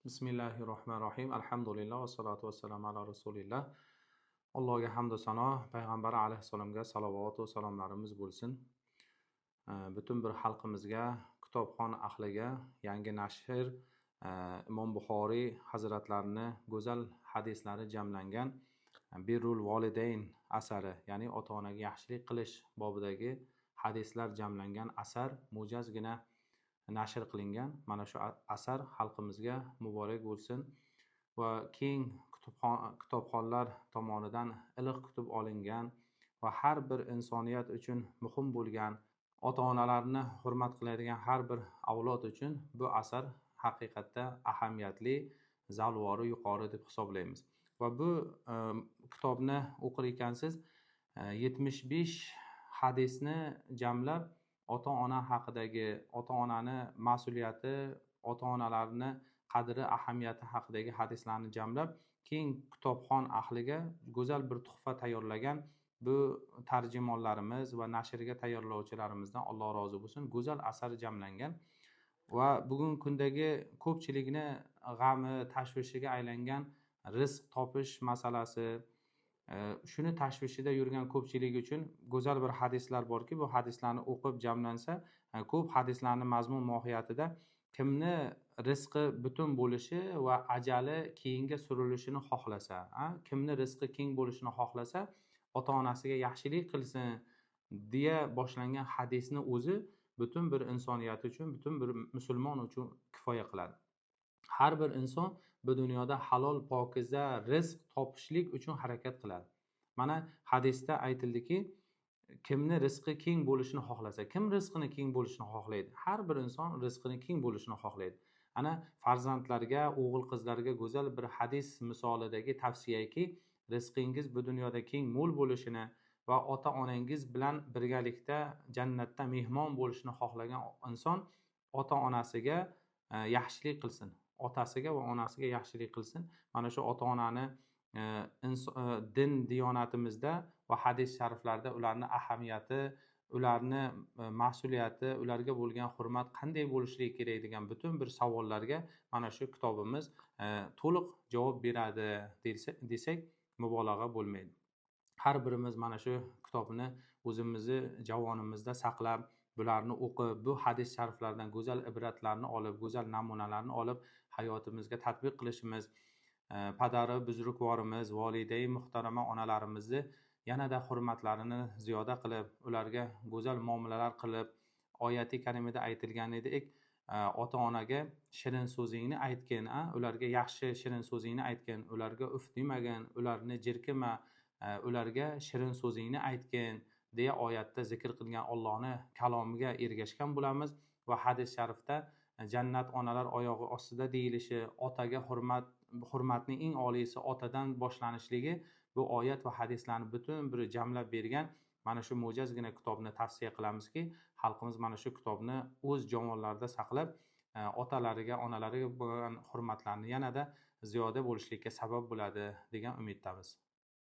Bismillahirrohmanirrohim. Alhamdulillah va salatu vassalamu ala rasulillah. Allohga hamd va sano, payg'ambar alayhissalomga salovat va salomlarimiz bo'lsin. Butun bir xalqimizga, kitobxon ahliga yangi nashr Imom Buxoriy hazratlarini go'zal hadislari jamlangan Birrul Volidayn asari, ya'ni ota-onaga yaxshilik qilish bobidagi hadislar jamlangan asar mo'jazgina nashr qilingan. Mana shu asar xalqimizga muborak bo'lsin va keng kitobxonlar tomonidan iliq kutib olingan va har bir insoniyat uchun muhim bo'lgan, ota-onalarni hurmat qiladigan har bir avlod uchun bu asar haqiqatda ahamiyatli, zalvori yuqori deb hisoblaymiz. Va bu kitobni o'qir ekansiz, 75 hadisni jamlab ota-ona haqidagi, ota-onani mas'uliyati, ota-onalarni qadri, ahamiyati haqidagi hadislarni jamlab, keng kitobxon ahliga go'zal bir tuhfa tayyorlagan bu tarjimonlarimiz va nashrga tayyorlovchilarimizdan Alloh rozi bo'lsin. Go'zal asar jamlangan va bugungi kundagi ko'pchilikni g'ami, tashvishiga aylangan rizq topish masalasi, shuni tashvishida yurgan ko'pchilik uchun go'zal bir hadislar borki, bu hadislarni o'qib jamlansa, ko'p hadislarning mazmun mohiyatida kimni rizqi butun bo'lishi va ajali keyinga surilishini xohlasa, kimni rizqi keng bo'lishini xohlasa, ota-onasiga yaxshilik qilsin deya boshlangan hadisni o'zi butun bir insoniyat uchun, butun bir musulmon uchun kifoya qiladi. Har bir inson bu dunyoda halol, pokiza rizq topishlik uchun harakat qiladi. Mana hadisda aytildiki, kimni rizqi keng bo'lishini xohlasa, kim rizqini keng bo'lishini xohlaydi? Har bir inson rizqini keng bo'lishini xohlaydi. Ana farzandlarga, o'g'il-qizlarga go'zal bir hadis misolidagi tavsiyaki, rizqingiz bu dunyoda keng mo'l bo'lishini va ota-onangiz bilan birgalikda jannatda mehmon bo'lishini xohlagan inson ota-onasiga yaxshilik qilsin. Otasiga va onasiga yaxshilik qilsin. Mana shu ota-onani din diyonatimizda va hadis shariflarda ularni ahamiyati, ularni mas'uliyati, ularga bo'lgan hurmat qanday bo'lishligi kerak degan butun bir savollarga mana shu kitobimiz to'liq javob beradi desak mubolag'a bo'lmaydi. Har birimiz mana shu kitobni o'zimizni javonimizda saqlab, bularni o'qib, bu hadis shariflardan go'zal ibratlarni olib, go'zal namunalarni olib hayotimizga tatbiq qilishimiz, padari buzrukvorimiz, volidai muhtarama onalarimizni yanada hurmatlarini ziyoda qilib, ularga go'zal muomalalar qilib, oyati karimada aytilganidek, ota-onaga shirin so'zingni aytgin, ularga yaxshi shirin so'zingni aytgin, ularga uf demagin, ularni jirkima, ularga shirin so'zingni aytgin deya oyatda zikr qilgan Allohning kalomiga ergashgan bo'lamiz va hadis sharifda jannat onalar oyog'i ostida deyilishi, otaga hurmatning eng oliysi otadan boshlanishligi bu oyat va hadislarni butun bir jamlab bergan mana shu mo'jazgina kitobni tavsiya qilamizki, xalqimiz mana shu kitobni o'z javonlarida saqlab, otalariga, onalariga bo'lgan hurmatlarini yanada ziyoda bo'lishlikka sabab bo'ladi degan umiddamiz.